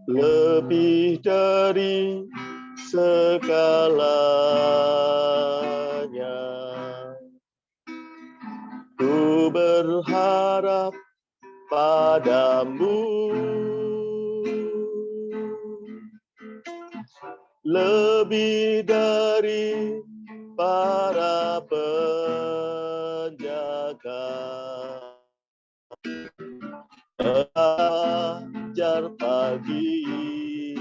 lebih dari segalanya. Ku berharap padamu, lebih dari para penjaga. Fajar pagi,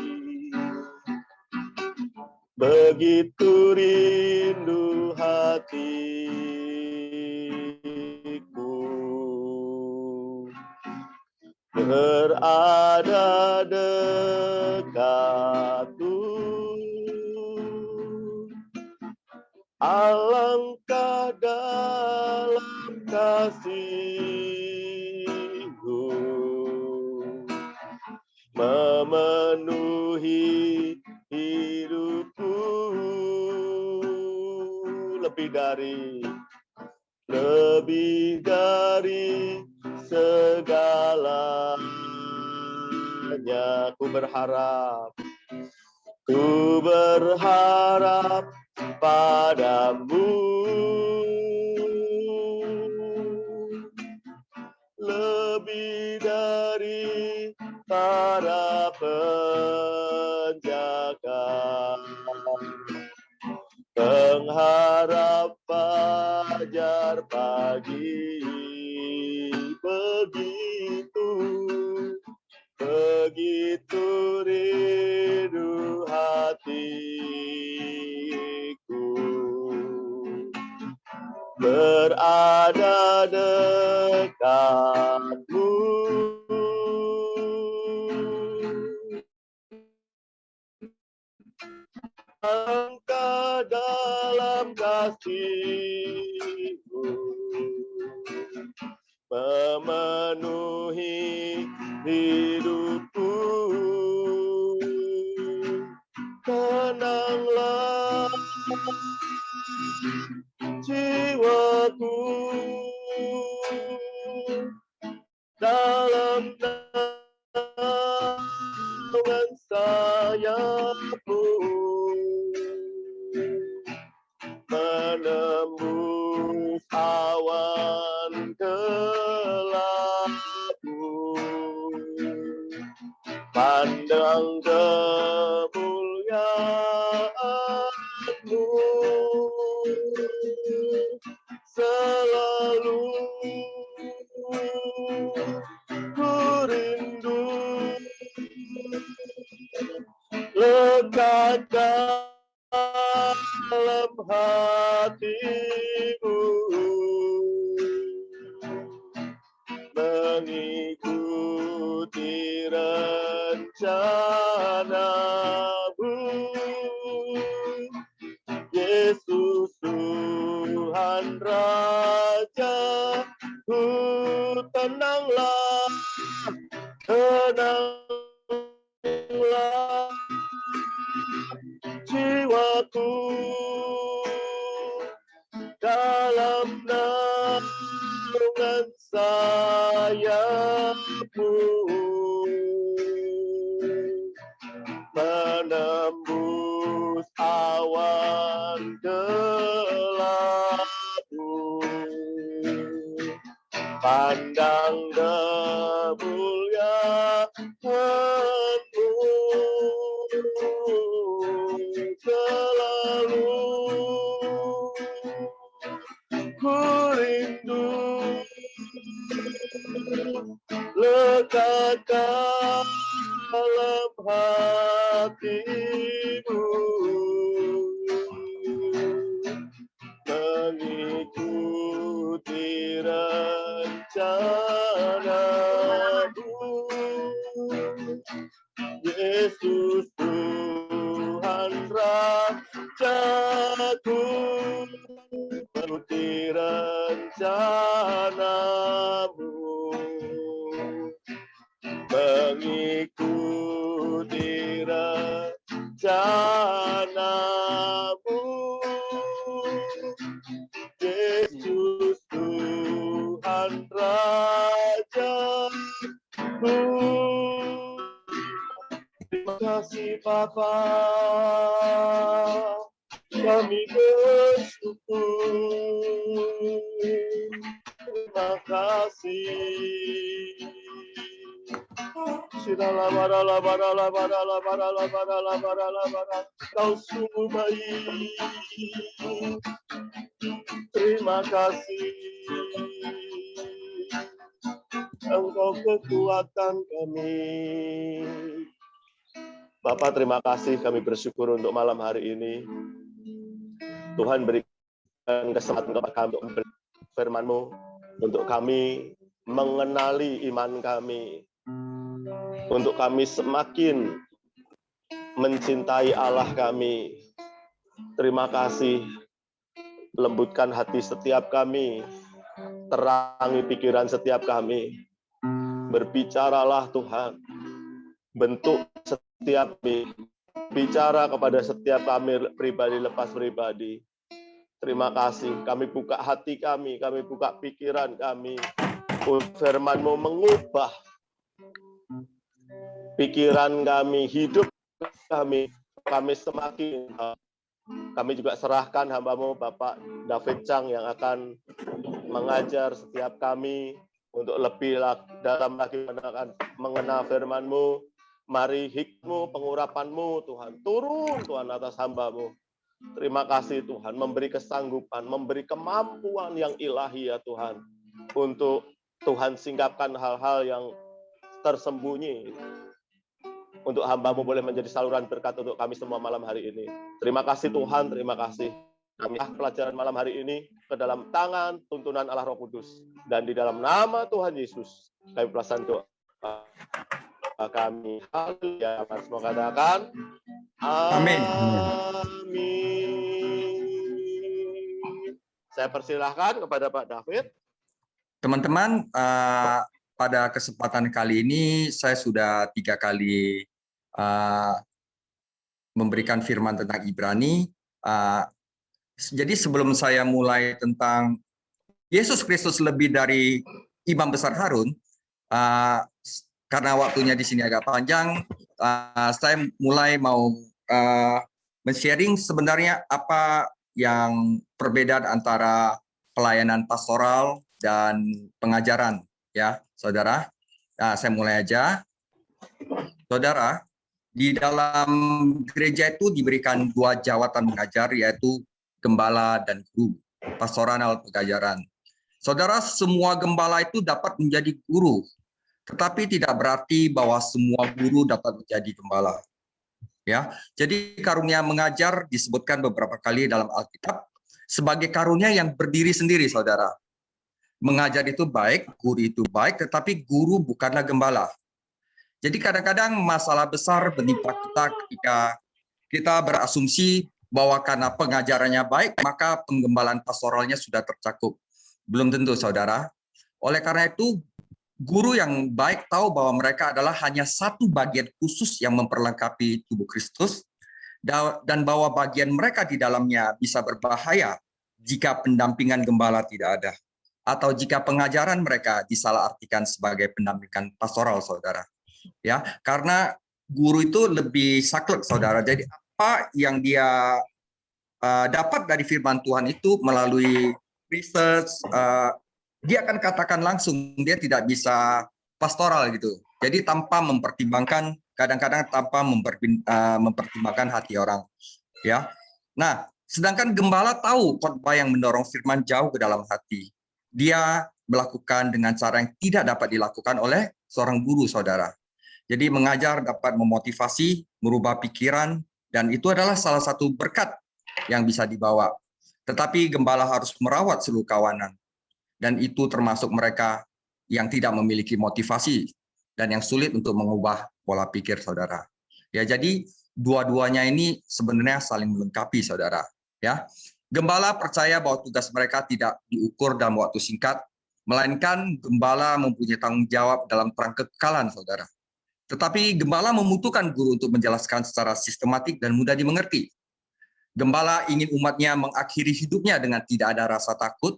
begitu rindu hatiku berada dekatmu. Alangkah dalam kasih-Mu memenuhi hidupku, lebih dari segalanya. Ku berharap padamu, lebih dari para penjaga. Pengharap fajar pagi, begitu rindu hatiku berada dekatmu. Angka dalam kasih-Mu memenuhi hidupku. Tenanglah jiwaku dalam naungan sayap-Mu, menembus awan gelapku, pandang kemuliaan-Mu selalu. Ku rindu lekat dalam hati-Mu, mengikuti rencana-Mu. Yesus Tuhan Raja, tenanglah jiwaku dalam naungan sayap-Mu, menembus awan gelapku, pandang kemuliaan-Mu selalu. Ku rindu lekat dalam hati-Mu, mengikuti rencana-Mu. Yesus Tuhan Rajaku, mengikuti rencana-Mu, mengikuti rencana-Mu. Yesus Tuhan Rajaku, kasih Bapa, kami bersyukur. Terima kasih. Kau sungguh baik. Terima kasih. Engkau kekuatan kami. Bapak, terima kasih, kami bersyukur untuk malam hari ini. Tuhan berikan kesempatan kepada kami untuk firman-Mu, untuk kami mengenali iman kami, untuk kami semakin mencintai Allah kami. Terima kasih, lembutkan hati setiap kami, terangi pikiran setiap kami. Berbicaralah Tuhan, bentuk setiap kami, bicara kepada setiap kami pribadi lepas pribadi. Terima kasih, kami buka hati kami buka pikiran kami. Firman-Mu mengubah pikiran kami, hidup kami semakin. Kami juga serahkan hamba-Mu Bapak David Chang yang akan mengajar setiap kami untuk lebih dalam lagi mengenal firman-Mu. Mari hikmu, pengurapan-Mu Tuhan, turun Tuhan atas hamba-Mu. Terima kasih Tuhan, memberi kesanggupan, memberi kemampuan yang ilahi ya Tuhan, untuk Tuhan singkapkan hal-hal yang tersembunyi, untuk hamba-Mu boleh menjadi saluran berkat untuk kami semua malam hari ini. Terima kasih Tuhan, terima kasih. Kami pelajaran malam hari ini ke dalam tangan tuntunan Allah Roh Kudus. Dan di dalam nama Tuhan Yesus, kami pelasan doa kami. Haleluya. Semua katakan, Amin. amin. Saya persilahkan kepada Pak David. Teman-teman, pada kesempatan kali ini saya sudah 3 kali memberikan firman tentang Ibrani. Jadi sebelum saya mulai tentang Yesus Kristus lebih dari Imam Besar Harun, karena waktunya di sini agak panjang, saya mulai mau men-sharing sebenarnya apa yang perbedaan antara pelayanan pastoral dan pengajaran, ya, saudara. Nah, saya mulai aja. Saudara, di dalam gereja itu diberikan 2 jawatan mengajar, yaitu gembala dan guru, pastoral pengajaran. Saudara, semua gembala itu dapat menjadi guru, tetapi tidak berarti bahwa semua guru dapat menjadi gembala. Ya, jadi karunia mengajar disebutkan beberapa kali dalam Alkitab sebagai karunia yang berdiri sendiri, saudara. Mengajar itu baik, guru itu baik, tetapi guru bukanlah gembala. Jadi kadang-kadang masalah besar menimpa kita ketika kita berasumsi bahwa karena pengajarannya baik, maka penggembalaan pastoralnya sudah tercakup. Belum tentu, saudara. Oleh karena itu, guru yang baik tahu bahwa mereka adalah hanya satu bagian khusus yang memperlengkapi tubuh Kristus, dan bahwa bagian mereka di dalamnya bisa berbahaya jika pendampingan gembala tidak ada, atau jika pengajaran mereka disalahartikan sebagai pendampingan pastoral, saudara. Ya, karena guru itu lebih saklek, saudara. Jadi apa yang dia dapat dari firman Tuhan itu melalui research, dia akan katakan langsung, dia tidak bisa pastoral gitu. Jadi tanpa mempertimbangkan, kadang-kadang tanpa mempertimbangkan hati orang. Ya. Nah, sedangkan gembala tahu khotbah yang mendorong firman jauh ke dalam hati. Dia melakukan dengan cara yang tidak dapat dilakukan oleh seorang guru, saudara. Jadi mengajar dapat memotivasi, merubah pikiran, dan itu adalah salah satu berkat yang bisa dibawa. Tetapi gembala harus merawat seluruh kawanan. Dan itu termasuk mereka yang tidak memiliki motivasi dan yang sulit untuk mengubah pola pikir, saudara. Ya, jadi dua-duanya ini sebenarnya saling melengkapi, saudara. Ya, gembala percaya bahwa tugas mereka tidak diukur dalam waktu singkat, melainkan gembala mempunyai tanggung jawab dalam terang kekekalan, saudara. Tetapi gembala membutuhkan guru untuk menjelaskan secara sistematik dan mudah dimengerti. Gembala ingin umatnya mengakhiri hidupnya dengan tidak ada rasa takut,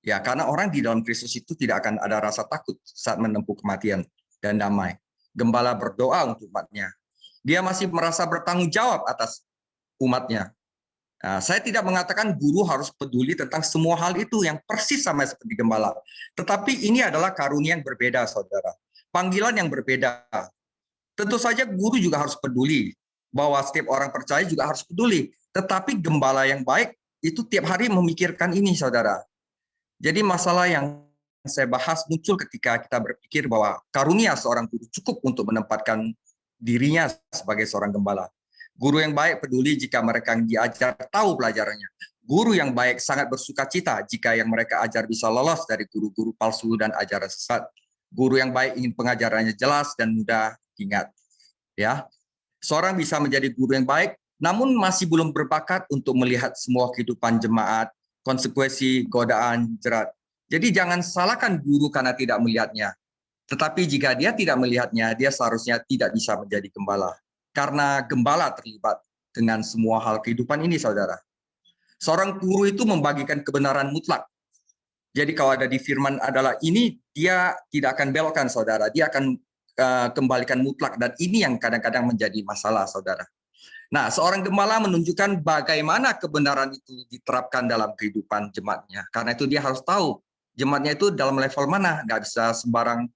ya, karena orang di dalam Kristus itu tidak akan ada rasa takut saat menempuh kematian dan damai. Gembala berdoa untuk umatnya. Dia masih merasa bertanggung jawab atas umatnya. Nah, saya tidak mengatakan guru harus peduli tentang semua hal itu yang persis sama seperti gembala. Tetapi ini adalah karunia yang berbeda, saudara. Panggilan yang berbeda. Tentu saja guru juga harus peduli, bahwa setiap orang percaya juga harus peduli. Tetapi gembala yang baik itu tiap hari memikirkan ini, saudara. Jadi masalah yang saya bahas muncul ketika kita berpikir bahwa karunia seorang guru cukup untuk menempatkan dirinya sebagai seorang gembala. Guru yang baik peduli jika mereka yang diajar tahu pelajarannya. Guru yang baik sangat bersuka cita jika yang mereka ajar bisa lolos dari guru-guru palsu dan ajaran sesat. Guru yang baik ingin pengajarannya jelas dan mudah diingat. Ya, seorang bisa menjadi guru yang baik, namun masih belum berbakat untuk melihat semua kehidupan jemaat, konsekuensi, godaan, jerat. Jadi jangan salahkan guru karena tidak melihatnya. Tetapi jika dia tidak melihatnya, dia seharusnya tidak bisa menjadi gembala. Karena gembala terlibat dengan semua hal kehidupan ini, saudara. Seorang guru itu membagikan kebenaran mutlak. Jadi kalau ada di firman adalah ini, dia tidak akan belokkan, saudara. Dia akan kembalikan mutlak. Dan ini yang kadang-kadang menjadi masalah, saudara. Nah, seorang gembala menunjukkan bagaimana kebenaran itu diterapkan dalam kehidupan jemaatnya. Karena itu dia harus tahu jemaatnya itu dalam level mana. Nggak bisa sembarang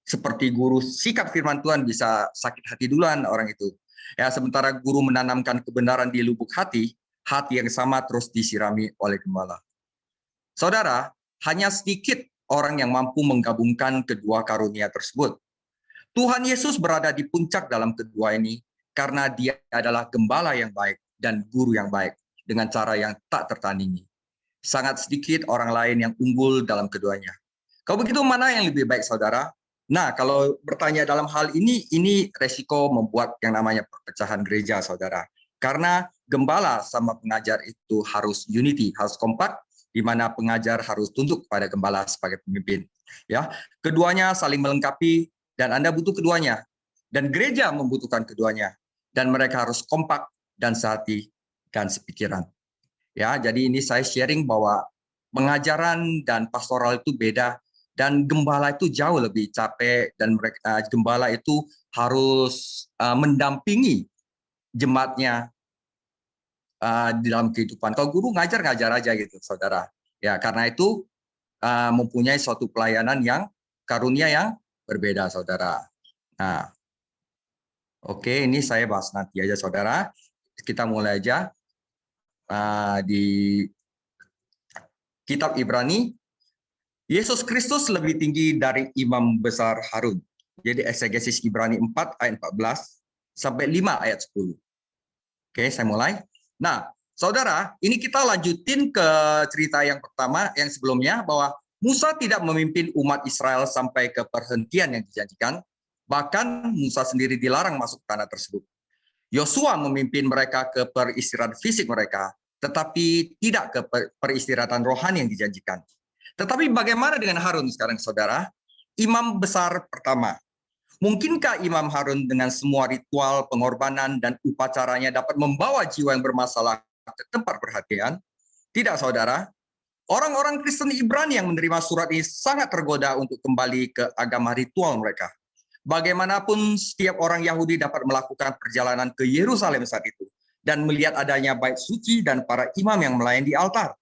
seperti guru sikap firman Tuhan bisa sakit hati duluan orang itu. Ya, sementara guru menanamkan kebenaran di lubuk hati, hati yang sama terus disirami oleh gembala. Saudara, hanya sedikit orang yang mampu menggabungkan kedua karunia tersebut. Tuhan Yesus berada di puncak dalam kedua ini karena dia adalah gembala yang baik dan guru yang baik dengan cara yang tak tertandingi. Sangat sedikit orang lain yang unggul dalam keduanya. Kalau begitu mana yang lebih baik, saudara? Nah, kalau bertanya dalam hal ini resiko membuat yang namanya perpecahan gereja, saudara. Karena gembala sama pengajar itu harus unity, harus kompak, di mana pengajar harus tunduk pada gembala sebagai pemimpin. Ya, keduanya saling melengkapi dan Anda butuh keduanya. Dan gereja membutuhkan keduanya. Dan mereka harus kompak dan sehati dan sepikiran. Ya, jadi ini saya sharing bahwa pengajaran dan pastoral itu beda. Dan gembala itu jauh lebih capek dan mereka gembala itu harus mendampingi jemaatnya di dalam kehidupan. Kalau guru ngajar aja gitu, saudara. Ya, karena itu mempunyai suatu pelayanan yang karunia yang berbeda, saudara. Nah, oke, ini saya bahas nanti aja, saudara. Kita mulai aja di Kitab Ibrani. Yesus Kristus lebih tinggi dari imam besar Harun. Jadi eksegesis Ibrani 4 ayat 14 sampai 5 ayat 10. Oke, saya mulai. Nah, saudara, ini kita lanjutin ke cerita yang pertama, yang sebelumnya, bahwa Musa tidak memimpin umat Israel sampai ke perhentian yang dijanjikan. Bahkan Musa sendiri dilarang masuk tanah tersebut. Yosua memimpin mereka ke peristirahatan fisik mereka, tetapi tidak ke peristirahatan rohani yang dijanjikan. Tetapi bagaimana dengan Harun sekarang, saudara? Imam besar pertama. Mungkinkah Imam Harun dengan semua ritual, pengorbanan, dan upacaranya dapat membawa jiwa yang bermasalah ke tempat perhatian? Tidak, saudara. Orang-orang Kristen Ibrani yang menerima surat ini sangat tergoda untuk kembali ke agama ritual mereka. Bagaimanapun setiap orang Yahudi dapat melakukan perjalanan ke Yerusalem saat itu dan melihat adanya bait suci dan para imam yang melayani di altar.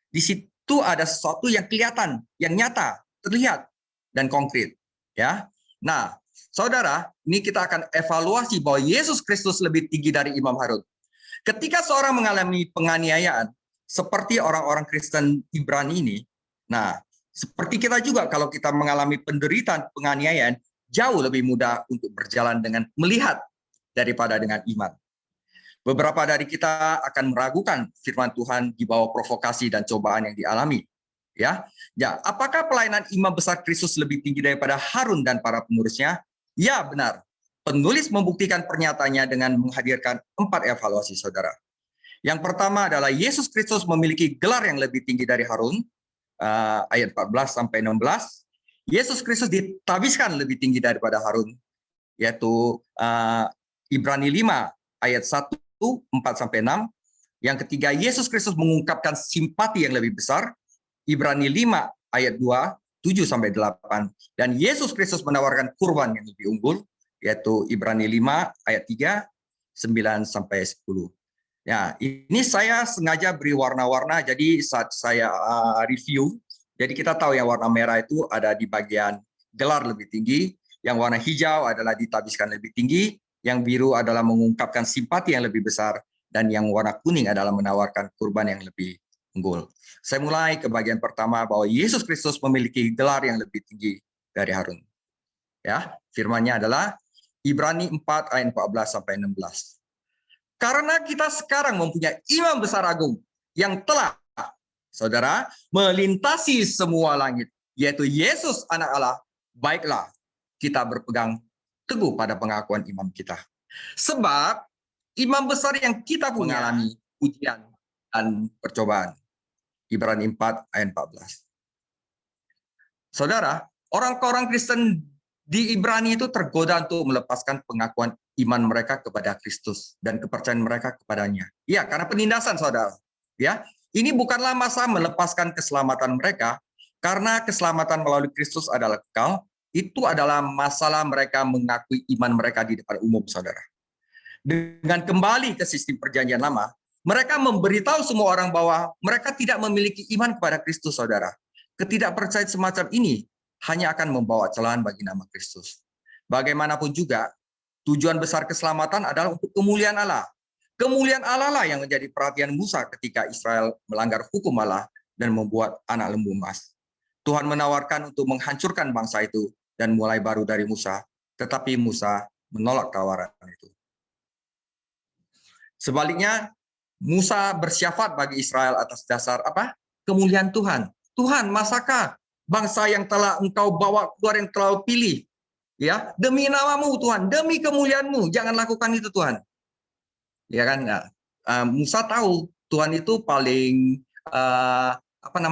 Di situ ada sesuatu yang kelihatan, yang nyata, terlihat, dan konkret. Ya, nah, saudara, ini kita akan evaluasi bahwa Yesus Kristus lebih tinggi dari Imam Harun. Ketika seorang mengalami penganiayaan, seperti orang-orang Kristen Ibrani ini, nah, seperti kita juga kalau kita mengalami penderitaan penganiayaan, jauh lebih mudah untuk berjalan dengan melihat daripada dengan iman. Beberapa dari kita akan meragukan firman Tuhan di bawah provokasi dan cobaan yang dialami. Ya, apakah pelayanan imam besar Kristus lebih tinggi daripada Harun dan para pengurusnya? Ya, benar. Penulis membuktikan pernyataannya dengan menghadirkan 4 evaluasi, saudara. Yang pertama adalah Yesus Kristus memiliki gelar yang lebih tinggi dari Harun, ayat 14 sampai 16. Yesus Kristus ditabiskan lebih tinggi daripada Harun, yaitu Ibrani 5 ayat 1 4-6. Yang ketiga, Yesus Kristus mengungkapkan simpati yang lebih besar, Ibrani 5 ayat 2 7-8. Dan Yesus Kristus menawarkan kurban yang lebih unggul, yaitu Ibrani 5 ayat 3, 9 sampai 10. Ya, ini saya sengaja beri warna-warna, jadi saat saya review, jadi kita tahu yang warna merah itu ada di bagian gelar lebih tinggi, yang warna hijau adalah ditabiskan lebih tinggi, yang biru adalah mengungkapkan simpati yang lebih besar, dan yang warna kuning adalah menawarkan kurban yang lebih unggul. Saya mulai ke bagian pertama bahwa Yesus Kristus memiliki gelar yang lebih tinggi dari Harun. Ya, firman-Nya adalah Ibrani 4 ayat 14 sampai 16. Karena kita sekarang mempunyai imam besar agung yang telah, saudara, melintasi semua langit, yaitu Yesus anak Allah, baiklah kita berpegang teguh pada pengakuan imam kita. Sebab imam besar yang kita punya mengalami ujian dan percobaan. Ibrani 4 ayat 14. Saudara, orang-orang Kristen di Ibrani itu tergoda untuk melepaskan pengakuan iman mereka kepada Kristus dan kepercayaan mereka kepadanya. Ya, karena penindasan, saudara. Ya, ini bukanlah masa melepaskan keselamatan mereka, karena keselamatan melalui Kristus adalah kekal. Itu adalah masalah mereka mengakui iman mereka di depan umum, saudara. Dengan kembali ke sistem perjanjian lama, mereka memberitahu semua orang bahwa mereka tidak memiliki iman kepada Kristus, saudara. Ketidakpercayaan semacam ini hanya akan membawa celahan bagi nama Kristus. Bagaimanapun juga, tujuan besar keselamatan adalah untuk kemuliaan Allah. Kemuliaan Allah lah yang menjadi perhatian Musa ketika Israel melanggar hukum Allah dan membuat anak lembu emas. Tuhan menawarkan untuk menghancurkan bangsa itu dan mulai baru dari Musa, tetapi Musa menolak tawaran itu. Sebaliknya, Musa bersyafaat bagi Israel atas dasar apa? Kemuliaan Tuhan. Tuhan, masakah bangsa yang telah engkau bawa keluar, yang telah pilih, ya, demi namamu Tuhan, demi kemuliaanmu, jangan lakukan itu Tuhan. Ya kan? Musa tahu Tuhan itu paling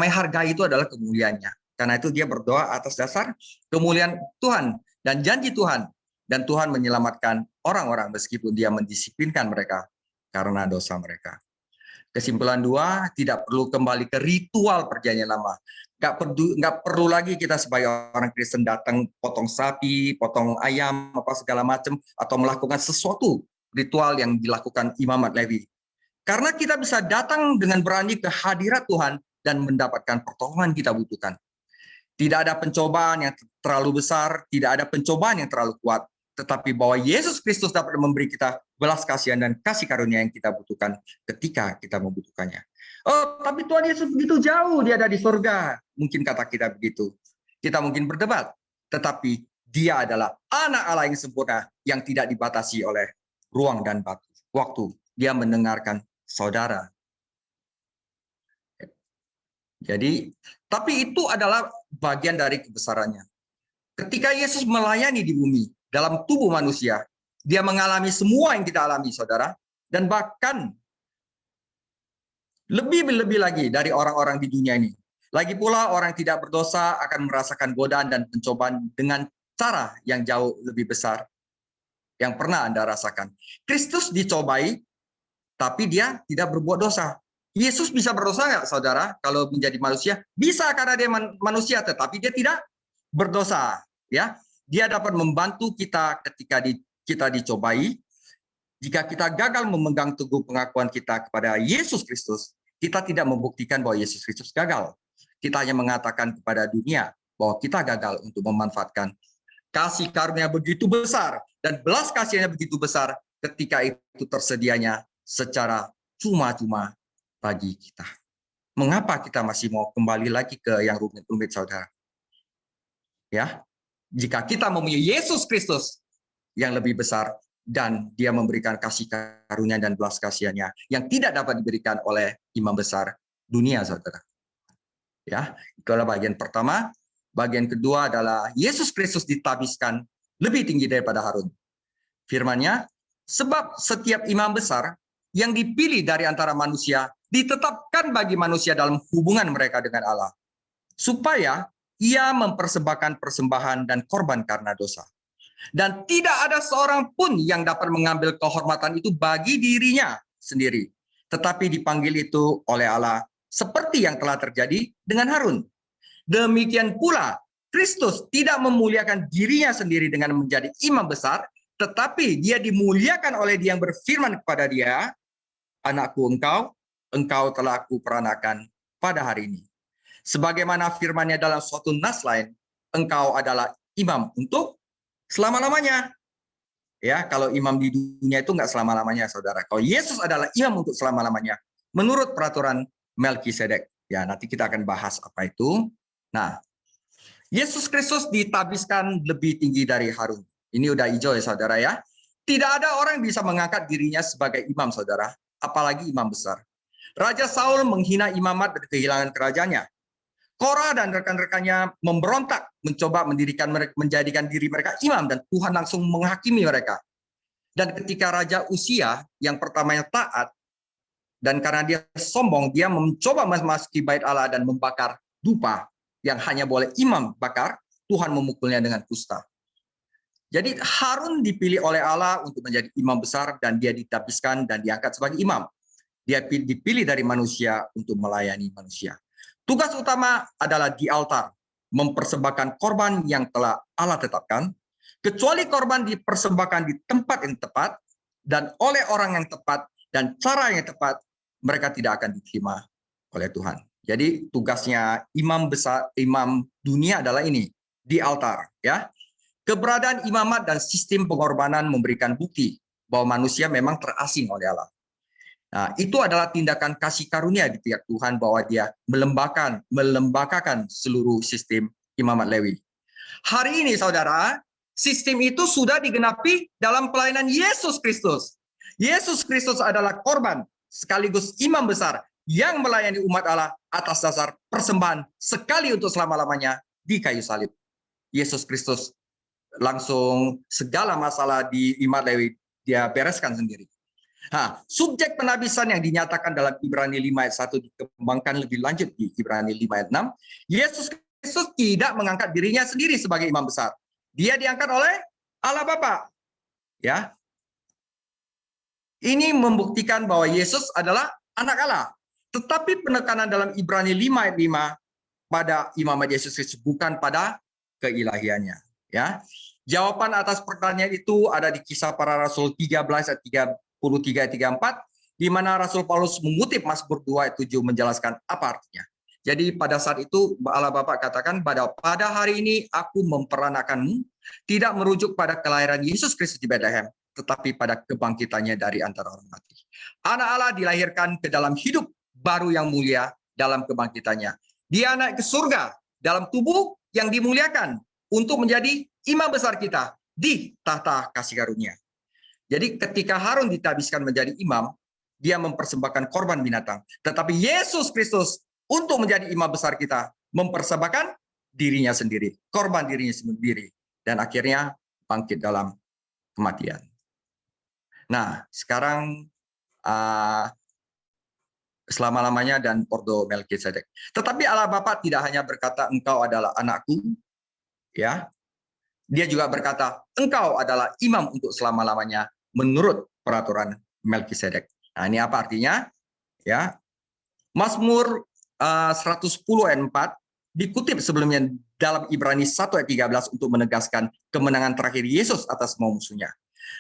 harga itu adalah kemuliaannya. Karena itu dia berdoa atas dasar kemuliaan Tuhan dan janji Tuhan, dan Tuhan menyelamatkan orang-orang meskipun dia mendisiplinkan mereka karena dosa mereka. Kesimpulan 2, tidak perlu kembali ke ritual perjanjian lama. Nggak perlu lagi kita sebagai orang Kristen datang potong sapi, potong ayam, apa segala macam, atau melakukan sesuatu ritual yang dilakukan imamat Lewi. Karena kita bisa datang dengan berani ke hadirat Tuhan dan mendapatkan pertolongan kita butuhkan. Tidak ada pencobaan yang terlalu besar, tidak ada pencobaan yang terlalu kuat, tetapi bahwa Yesus Kristus dapat memberi kita belas kasihan dan kasih karunia yang kita butuhkan ketika kita membutuhkannya. Oh, tapi Tuhan Yesus begitu jauh, dia ada di surga. Mungkin kata kita begitu. Kita mungkin berdebat, tetapi dia adalah anak Allah yang sempurna, yang tidak dibatasi oleh ruang dan waktu. Dia mendengarkan saudara. Jadi, tapi itu adalah bagian dari kebesarannya. Ketika Yesus melayani di bumi, dalam tubuh manusia, dia mengalami semua yang kita alami, saudara. Dan bahkan lebih lagi dari orang-orang di dunia ini. Lagi pula orang yang tidak berdosa akan merasakan godaan dan pencobaan dengan cara yang jauh lebih besar yang pernah Anda rasakan. Kristus dicobai, tapi dia tidak berbuat dosa. Yesus bisa berdosa nggak, saudara? Kalau menjadi manusia, bisa karena dia manusia, tetapi dia tidak berdosa. Ya, dia dapat membantu kita ketika kita dicobai. Jika kita gagal memegang teguh pengakuan kita kepada Yesus Kristus, kita tidak membuktikan bahwa Yesus Kristus gagal. Kita hanya mengatakan kepada dunia bahwa kita gagal untuk memanfaatkan kasih karunia begitu besar dan belas kasihnya begitu besar ketika itu tersedianya secara cuma-cuma bagi kita. Mengapa kita masih mau kembali lagi ke yang rumit-rumit, saudara? Ya, jika kita mempunyai Yesus Kristus yang lebih besar dan dia memberikan kasih karunia dan belas kasihannya yang tidak dapat diberikan oleh imam besar dunia, saudara. Ya, itulah bagian pertama. Bagian kedua adalah Yesus Kristus ditabiskan lebih tinggi daripada Harun. Firman-Nya, sebab setiap imam besar yang dipilih dari antara manusia ditetapkan bagi manusia dalam hubungan mereka dengan Allah, supaya ia mempersembahkan persembahan dan korban karena dosa. Dan tidak ada seorang pun yang dapat mengambil kehormatan itu bagi dirinya sendiri, tetapi dipanggil itu oleh Allah, seperti yang telah terjadi dengan Harun. Demikian pula, Kristus tidak memuliakan dirinya sendiri dengan menjadi imam besar, tetapi dia dimuliakan oleh Dia yang berfirman kepada dia, "Anakku, engkau telah aku peranakan pada hari ini." Sebagaimana firman-Nya dalam suatu nas lain, engkau adalah imam untuk selama-lamanya. Ya, kalau imam di dunia itu nggak selama-lamanya, saudara. Kalau Yesus adalah imam untuk selama-lamanya, menurut peraturan Melkisedek. Ya, nanti kita akan bahas apa itu. Nah, Yesus Kristus ditabiskan lebih tinggi dari Harun. Ini udah hijau ya, saudara ya. Tidak ada orang yang bisa mengangkat dirinya sebagai imam, saudara. Apalagi imam besar. Raja Saul menghina imamat dan kehilangan kerajaannya. Korah dan rekan-rekannya memberontak, mencoba menjadikan diri mereka imam, dan Tuhan langsung menghakimi mereka. Dan ketika Raja Usia yang pertamanya taat, dan karena dia sombong, dia mencoba memasuki bait Allah dan membakar dupa yang hanya boleh imam bakar, Tuhan memukulnya dengan kusta. Jadi Harun dipilih oleh Allah untuk menjadi imam besar, dan dia ditabiskan dan diangkat sebagai imam. Dia dipilih dari manusia untuk melayani manusia. Tugas utama adalah di altar, mempersembahkan korban yang telah Allah tetapkan, kecuali korban dipersembahkan di tempat yang tepat, dan oleh orang yang tepat, dan cara yang tepat, mereka tidak akan diterima oleh Tuhan. Jadi tugasnya imam besar, imam dunia adalah ini, di altar. Ya, keberadaan imamat dan sistem pengorbanan memberikan bukti bahwa manusia memang terasing oleh Allah. Nah, itu adalah tindakan kasih karunia di pihak Tuhan bahwa Dia melembagakan seluruh sistem imamat Lewi. Hari ini, saudara, sistem itu sudah digenapi dalam pelayanan Yesus Kristus. Yesus Kristus adalah korban sekaligus imam besar yang melayani umat Allah atas dasar persembahan sekali untuk selama-lamanya di kayu salib. Yesus Kristus langsung segala masalah di imamat Lewi Dia bereskan sendiri. Nah, subjek penabisan yang dinyatakan dalam Ibrani 5 ayat 1 dikembangkan lebih lanjut di Ibrani 5 ayat 6. Yesus Kristus tidak mengangkat dirinya sendiri sebagai imam besar. Dia diangkat oleh Allah Bapa. Ya. Ini membuktikan bahwa Yesus adalah anak Allah. Tetapi penekanan dalam Ibrani 5 ayat 5 pada imamat Yesus Kristus bukan pada keilahiannya. Ya. Jawaban atas pertanyaan itu ada di Kisah Para Rasul 13 ayat 33-34, di mana Rasul Paulus mengutip Mazmur 2 ayat 7 menjelaskan apa artinya. Jadi pada saat itu Allah Bapa katakan, pada hari ini aku memperanakanmu, tidak merujuk pada kelahiran Yesus Kristus di Bethlehem, tetapi pada kebangkitannya dari antara orang mati. Anak Allah dilahirkan ke dalam hidup baru yang mulia dalam kebangkitannya. Dia naik ke surga dalam tubuh yang dimuliakan untuk menjadi imam besar kita di tahta kasih karunia. Jadi ketika Harun ditabiskan menjadi imam, dia mempersembahkan korban binatang. Tetapi Yesus Kristus untuk menjadi imam besar kita, mempersembahkan dirinya sendiri, korban dirinya sendiri. Dan akhirnya bangkit dalam kematian. Nah, sekarang selama-lamanya dan ordo Melkisedek. Tetapi Allah Bapa tidak hanya berkata, engkau adalah anakku, ya. Dia juga berkata, engkau adalah imam untuk selama-lamanya menurut peraturan Melkisedek. Nah, ini apa artinya? Ya. Mazmur 110 ayat 4 dikutip sebelumnya dalam Ibrani 1 ayat 13 untuk menegaskan kemenangan terakhir Yesus atas semua musuhnya.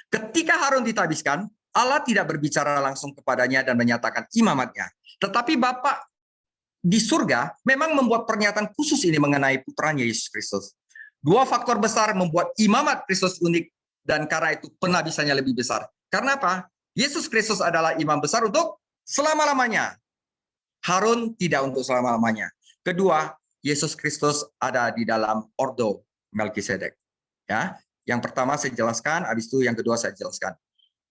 Ketika Harun ditabiskan, Allah tidak berbicara langsung kepadanya dan menyatakan imamatnya. Tetapi Bapa di surga memang membuat pernyataan khusus ini mengenai putranya Yesus Kristus. Dua faktor besar membuat imamat Kristus unik, dan karena itu penabisannya lebih besar. Karena apa? Yesus Kristus adalah imam besar untuk selama-lamanya. Harun tidak untuk selama-lamanya. Kedua, Yesus Kristus ada di dalam ordo Melkisedek. Ya, yang pertama saya jelaskan, habis itu yang kedua saya jelaskan.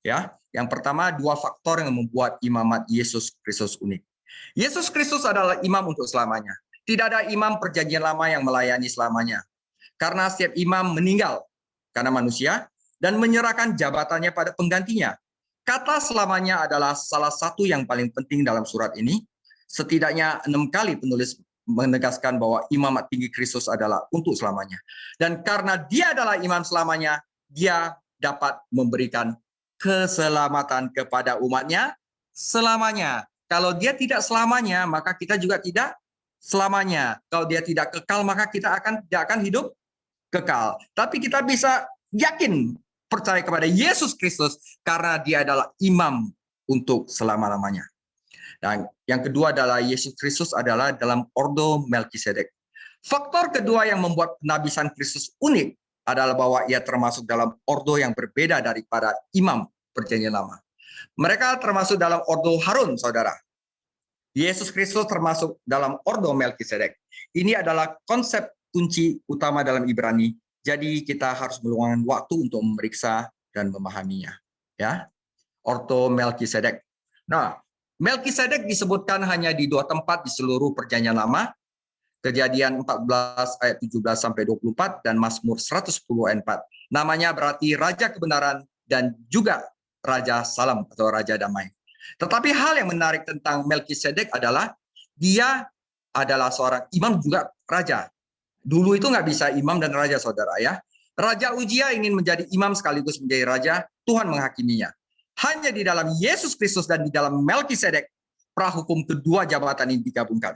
Ya, yang pertama dua faktor yang membuat imamat Yesus Kristus unik. Yesus Kristus adalah imam untuk selamanya. Tidak ada imam perjanjian lama yang melayani selamanya. Karena setiap imam meninggal karena manusia dan menyerahkan jabatannya pada penggantinya. Kata selamanya adalah salah satu yang paling penting dalam surat ini. Setidaknya 6 kali penulis menegaskan bahwa imamat tinggi Kristus adalah untuk selamanya. Dan karena dia adalah imam selamanya, dia dapat memberikan keselamatan kepada umatnya selamanya. Kalau dia tidak selamanya, maka kita juga tidak selamanya. Kalau dia tidak kekal, maka kita tidak akan hidup kekal. Tapi kita bisa yakin percaya kepada Yesus Kristus karena dia adalah imam untuk selama-lamanya. Dan yang kedua adalah Yesus Kristus adalah dalam ordo Melkisedek. Faktor kedua yang membuat penabisan Kristus unik adalah bahwa ia termasuk dalam ordo yang berbeda daripada imam perjanjian lama. Mereka termasuk dalam ordo Harun, saudara. Yesus Kristus termasuk dalam ordo Melkisedek. Ini adalah konsep kunci utama dalam Ibrani. Jadi kita harus meluangkan waktu untuk memeriksa dan memahaminya. Ya, ordo Melkisedek. Nah, Melkisedek disebutkan hanya di 2 tempat di seluruh perjanjian lama, Kejadian 14 ayat 17 sampai 24 dan Mazmur 110 ayat 4. Namanya berarti Raja Kebenaran dan juga Raja Salam atau Raja Damai. Tetapi hal yang menarik tentang Melkisedek adalah dia adalah seorang imam juga raja. Dulu itu nggak bisa imam dan raja, saudara ya. Raja Uzia ingin menjadi imam sekaligus menjadi raja, Tuhan menghakiminya. Hanya di dalam Yesus Kristus dan di dalam Melkisedek, prahukum kedua jabatan ini digabungkan.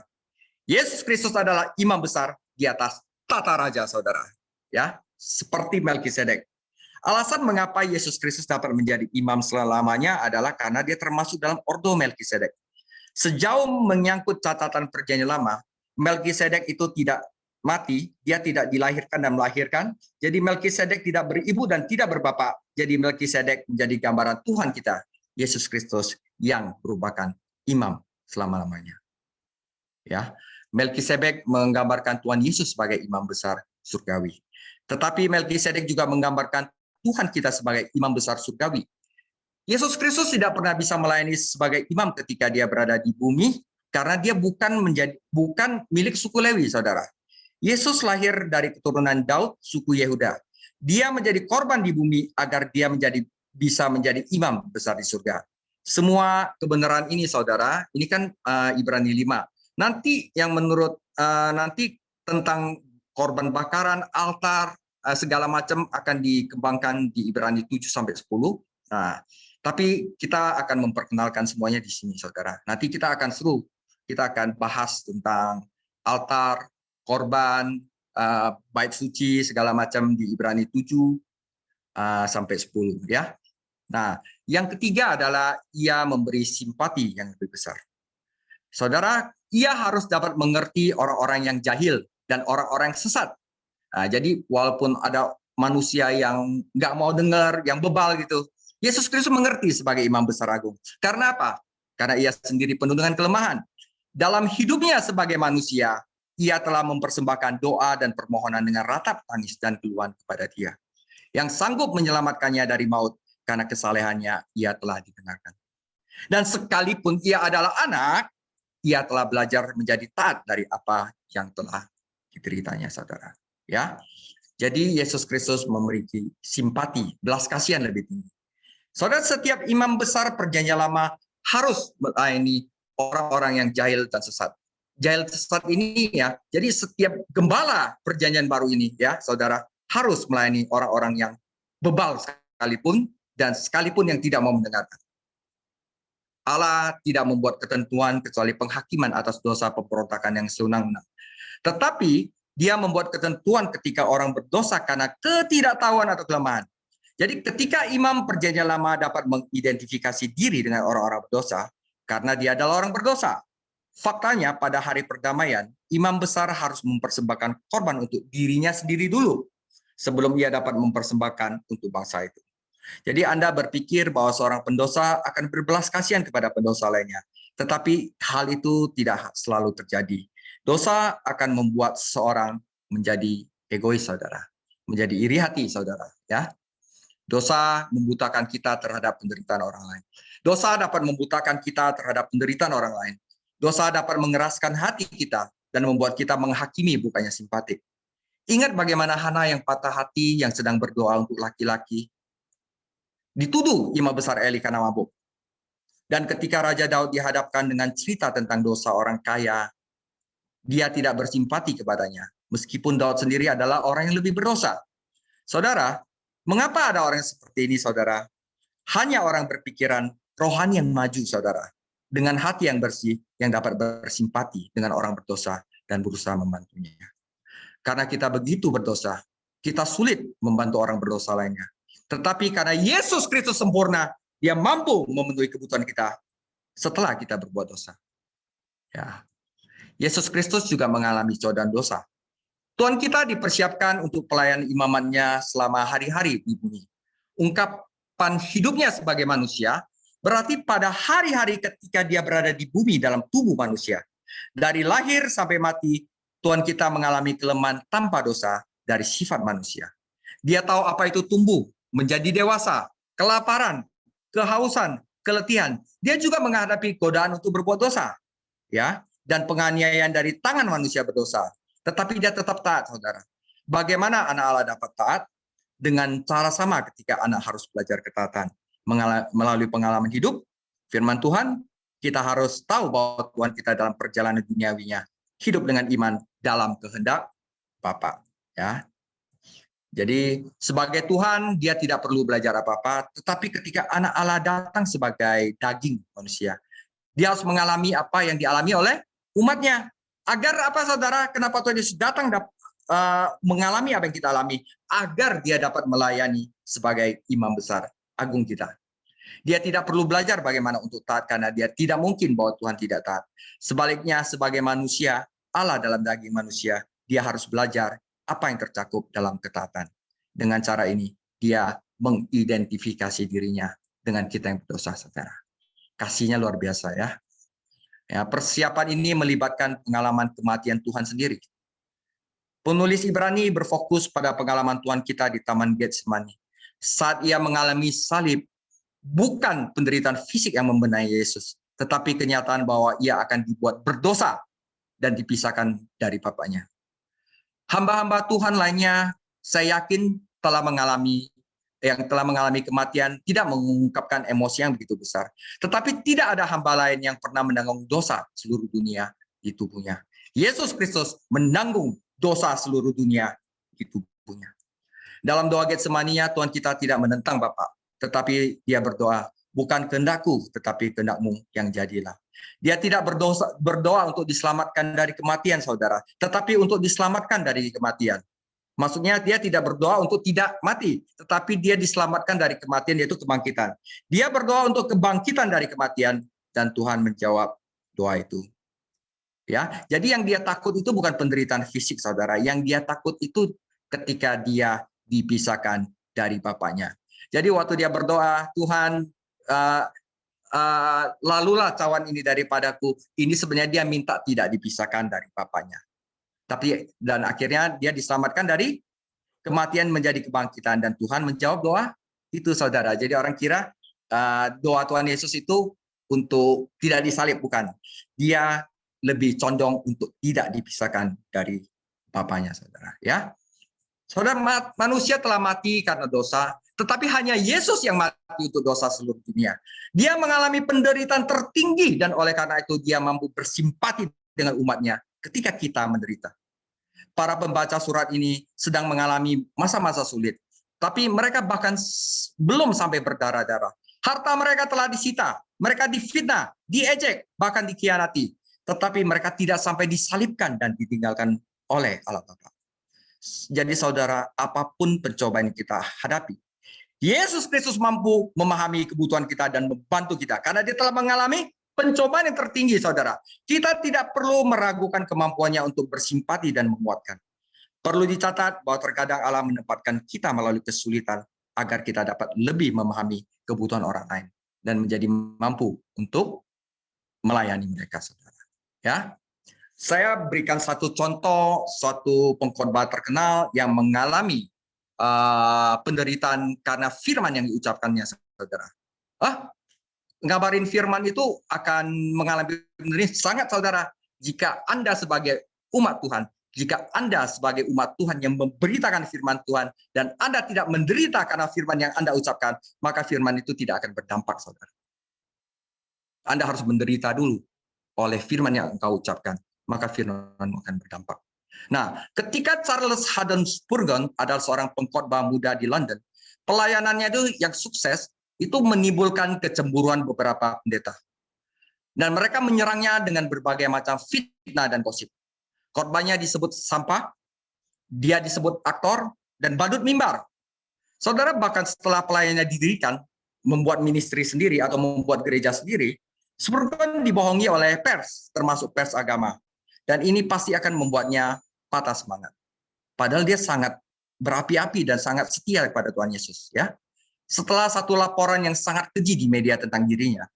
Yesus Kristus adalah imam besar di atas tata raja, saudara. Ya, seperti Melkisedek. Alasan mengapa Yesus Kristus dapat menjadi imam selama-lamanya adalah karena dia termasuk dalam ordo Melkisedek. Sejauh menyangkut catatan perjanjian lama, Melkisedek itu tidak mati, dia tidak dilahirkan dan melahirkan. Jadi Melkisedek tidak beribu dan tidak berbapak. Jadi Melkisedek menjadi gambaran Tuhan kita, Yesus Kristus yang merupakan imam selama-lamanya. Ya, Melkisedek menggambarkan Tuhan Yesus sebagai imam besar surgawi. Tetapi Melkisedek juga menggambarkan Tuhan kita sebagai imam besar surgawi. Yesus Kristus tidak pernah bisa melayani sebagai imam ketika dia berada di bumi karena dia bukan milik suku Lewi, saudara. Yesus lahir dari keturunan Daud, suku Yehuda. Dia menjadi korban di bumi agar dia bisa menjadi imam besar di surga. Semua kebenaran ini, saudara, ini kan Ibrani 5. Nanti yang menurut nanti tentang korban bakaran, altar, segala macam akan dikembangkan di Ibrani 7 sampai 10. Nah, tapi kita akan memperkenalkan semuanya di sini, saudara. Nanti kita akan seru, kita akan bahas tentang altar, korban, bait suci, segala macam di Ibrani 7 sampai 10. Ya. Nah, yang ketiga adalah ia memberi simpati yang lebih besar. Saudara, ia harus dapat mengerti orang-orang yang jahil dan orang-orang sesat. Nah, jadi walaupun ada manusia yang nggak mau dengar, yang bebal gitu, Yesus Kristus mengerti sebagai imam besar agung. Karena apa? Karena ia sendiri penuh dengan kelemahan. Dalam hidupnya sebagai manusia, ia telah mempersembahkan doa dan permohonan dengan ratap tangis dan keluhan kepada Dia, yang sanggup menyelamatkannya dari maut, karena kesalehannya ia telah didengarkan. Dan sekalipun ia adalah anak, ia telah belajar menjadi taat dari apa yang telah dideritanya, saudara. Ya, jadi Yesus Kristus memiliki simpati, belas kasihan lebih tinggi. Saudara, setiap imam besar perjanjian lama harus melayani orang-orang yang jahil dan sesat. Jahil sesat ini ya, jadi setiap gembala perjanjian baru ini ya, saudara, harus melayani orang-orang yang bebal sekalipun dan sekalipun yang tidak mau mendengarkan. Allah tidak membuat ketentuan kecuali penghakiman atas dosa pemberontakan yang sewenang-wenang. Tetapi Dia membuat ketentuan ketika orang berdosa karena ketidaktahuan atau kelemahan. Jadi ketika imam perjanjian lama dapat mengidentifikasi diri dengan orang-orang berdosa, karena dia adalah orang berdosa. Faktanya pada hari perdamaian, imam besar harus mempersembahkan korban untuk dirinya sendiri dulu, sebelum ia dapat mempersembahkan untuk bangsa itu. Jadi Anda berpikir bahwa seorang pendosa akan berbelas kasihan kepada pendosa lainnya. Tetapi hal itu tidak selalu terjadi. Dosa akan membuat seseorang menjadi egois, saudara. Menjadi iri hati, saudara. Ya, dosa membutakan kita terhadap penderitaan orang lain. Dosa dapat membutakan kita terhadap penderitaan orang lain. Dosa dapat mengeraskan hati kita dan membuat kita menghakimi bukannya simpatik. Ingat bagaimana Hana yang patah hati yang sedang berdoa untuk laki-laki. Dituduh imam besar Eli karena mabuk. Dan ketika Raja Daud dihadapkan dengan cerita tentang dosa orang kaya, dia tidak bersimpati kepadanya, meskipun Daud sendiri adalah orang yang lebih berdosa. Saudara, mengapa ada orang seperti ini, saudara? Hanya orang berpikiran rohani yang maju, saudara, dengan hati yang bersih, yang dapat bersimpati dengan orang berdosa dan berusaha membantunya. Karena kita begitu berdosa, kita sulit membantu orang berdosa lainnya. Tetapi karena Yesus Kristus sempurna, dia mampu memenuhi kebutuhan kita setelah kita berbuat dosa. Ya. Yesus Kristus juga mengalami cobaan dosa. Tuhan kita dipersiapkan untuk pelayanan imamannya selama hari-hari di bumi. Ungkapan hidupnya sebagai manusia berarti pada hari-hari ketika dia berada di bumi dalam tubuh manusia. Dari lahir sampai mati, Tuhan kita mengalami kelemahan tanpa dosa dari sifat manusia. Dia tahu apa itu tumbuh, menjadi dewasa, kelaparan, kehausan, keletihan. Dia juga menghadapi godaan untuk berbuat dosa, ya, dan penganiayaan dari tangan manusia berdosa. Tetapi dia tetap taat, saudara. Bagaimana anak Allah dapat taat? Dengan cara sama ketika anak harus belajar ketaatan. Melalui pengalaman hidup, firman Tuhan, kita harus tahu bahwa Tuhan kita dalam perjalanan duniawinya hidup dengan iman dalam kehendak Bapa, ya. Jadi sebagai Tuhan dia tidak perlu belajar apa-apa, tetapi ketika anak Allah datang sebagai daging manusia, dia harus mengalami apa yang dialami oleh umatnya. Agar apa, saudara? Kenapa Tuhan Yesus datang mengalami apa yang kita alami? Agar dia dapat melayani sebagai imam besar agung kita. Dia tidak perlu belajar bagaimana untuk taat karena dia tidak mungkin bahwa Tuhan tidak taat. Sebaliknya sebagai manusia, Allah dalam daging manusia, dia harus belajar apa yang tercakup dalam ketaatan. Dengan cara ini, dia mengidentifikasi dirinya dengan kita yang berdosa, saudara. Kasihnya luar biasa, ya. Ya, persiapan ini melibatkan pengalaman kematian Tuhan sendiri. Penulis Ibrani berfokus pada pengalaman Tuhan kita di Taman Getsemani. Saat ia mengalami salib, bukan penderitaan fisik yang membenahi Yesus, tetapi kenyataan bahwa ia akan dibuat berdosa dan dipisahkan dari Bapaknya. Hamba-hamba Tuhan lainnya, saya yakin telah mengalami kematian tidak mengungkapkan emosi yang begitu besar. Tetapi tidak ada hamba lain yang pernah menanggung dosa seluruh dunia di tubuhnya. Yesus Kristus menanggung dosa seluruh dunia di tubuhnya. Dalam doa Getsemania, Tuhan kita tidak menentang Bapa, tetapi dia berdoa, bukan kehendakku, tetapi kehendakmu yang jadilah. Dia tidak berdoa untuk diselamatkan dari kematian, saudara, tetapi untuk diselamatkan dari kematian. Maksudnya dia tidak berdoa untuk tidak mati, tetapi dia diselamatkan dari kematian, yaitu kebangkitan. Dia berdoa untuk kebangkitan dari kematian, dan Tuhan menjawab doa itu. Ya, jadi yang dia takut itu bukan penderitaan fisik, saudara. Yang dia takut itu ketika dia dipisahkan dari Bapaknya. Jadi waktu dia berdoa, Tuhan, lalulah cawan ini daripadaku. Ini sebenarnya dia minta tidak dipisahkan dari Bapaknya. Dan akhirnya dia diselamatkan dari kematian menjadi kebangkitan, dan Tuhan menjawab doa itu, saudara. Jadi orang kira doa Tuhan Yesus itu untuk tidak disalib, bukan. Dia lebih condong untuk tidak dipisahkan dari Bapaknya, saudara. Ya, saudara, manusia telah mati karena dosa, tetapi hanya Yesus yang mati untuk dosa seluruh dunia. Dia mengalami penderitaan tertinggi, dan oleh karena itu dia mampu bersimpati dengan umatnya ketika kita menderita. Para pembaca surat ini sedang mengalami masa-masa sulit, tapi mereka bahkan belum sampai berdarah-darah. Harta mereka telah disita, mereka difitnah, diejek, bahkan dikhianati. Tetapi mereka tidak sampai disalibkan dan ditinggalkan oleh Allah Bapa. Jadi saudara, apapun pencobaan yang kita hadapi, Yesus Kristus mampu memahami kebutuhan kita dan membantu kita. Karena dia telah mengalami pencobaan yang tertinggi, saudara. Kita tidak perlu meragukan kemampuannya untuk bersimpati dan menguatkan. Perlu dicatat bahwa terkadang Allah menempatkan kita melalui kesulitan agar kita dapat lebih memahami kebutuhan orang lain dan menjadi mampu untuk melayani mereka, saudara. Ya, saya berikan satu contoh, suatu pengkhotbah terkenal yang mengalami penderitaan karena firman yang diucapkannya, saudara. Ngabarin firman itu akan mengalami penderitaan sangat, saudara. Jika Anda sebagai umat Tuhan, jika Anda sebagai umat Tuhan yang memberitakan firman Tuhan, dan Anda tidak menderita karena firman yang Anda ucapkan, maka firman itu tidak akan berdampak, saudara. Anda harus menderita dulu oleh firman yang engkau ucapkan, maka firman akan berdampak. Nah, ketika Charles Haddon Spurgeon adalah seorang pengkhotbah muda di London, pelayanannya itu yang sukses, itu menimbulkan kecemburuan beberapa pendeta. Dan mereka menyerangnya dengan berbagai macam fitnah dan gosip. Khotbahnya disebut sampah, dia disebut aktor, dan badut mimbar. Saudara, bahkan setelah pelayannya didirikan, membuat ministry sendiri atau membuat gereja sendiri, Spurgeon dibohongi oleh pers, termasuk pers agama. Dan ini pasti akan membuatnya patah semangat. Padahal dia sangat berapi-api dan sangat setia kepada Tuhan Yesus. Ya, setelah satu laporan yang sangat keji di media tentang dirinya,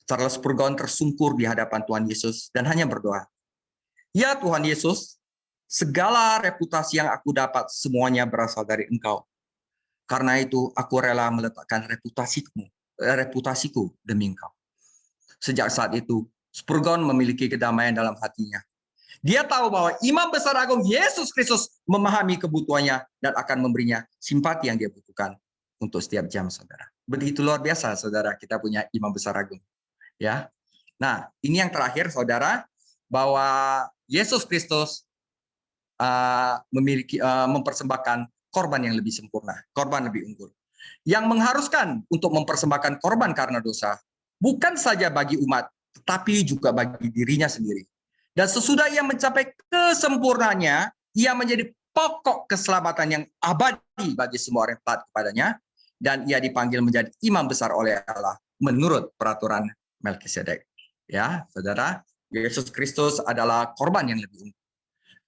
Charles Spurgeon tersungkur di hadapan Tuhan Yesus dan hanya berdoa, "Ya Tuhan Yesus, segala reputasi yang aku dapat semuanya berasal dari Engkau. Karena itu aku rela meletakkan reputasiku demi Engkau." Sejak saat itu, Spurgeon memiliki kedamaian dalam hatinya. Dia tahu bahwa Imam Besar Agung Yesus Kristus memahami kebutuhannya dan akan memberinya simpati yang dia butuhkan untuk setiap jam, saudara. Begitu luar biasa, saudara, kita punya Imam Besar Agung. Ya. Nah, ini yang terakhir, saudara, bahwa Yesus Kristus mempersembahkan korban yang lebih sempurna, korban lebih unggul. Yang mengharuskan untuk mempersembahkan korban karena dosa, bukan saja bagi umat, tetapi juga bagi dirinya sendiri. Dan sesudah ia mencapai kesempurnaannya, ia menjadi pokok keselamatan yang abadi bagi semua orang yang taat kepadanya, dan ia dipanggil menjadi imam besar oleh Allah menurut peraturan Melkisedek. Ya, saudara, Yesus Kristus adalah korban yang lebih unggul.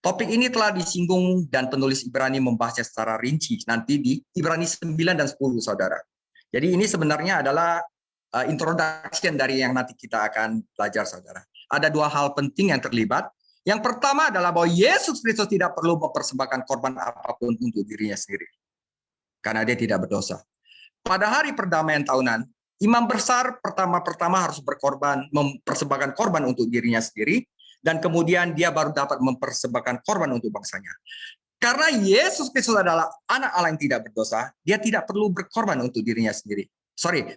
Topik ini telah disinggung dan penulis Ibrani membahasnya secara rinci nanti di Ibrani 9 dan 10, saudara. Jadi ini sebenarnya adalah introduction dari yang nanti kita akan belajar, saudara. Ada dua hal penting yang terlibat. Yang pertama adalah bahwa Yesus Kristus tidak perlu mempersembahkan korban apapun untuk dirinya sendiri, karena dia tidak berdosa. Pada hari perdamaian tahunan, imam besar pertama-pertama harus mempersembahkan korban untuk dirinya sendiri, dan kemudian dia baru dapat mempersembahkan korban untuk bangsanya. Karena Yesus Kristus adalah anak Allah yang tidak berdosa, dia tidak perlu berkorban untuk dirinya sendiri.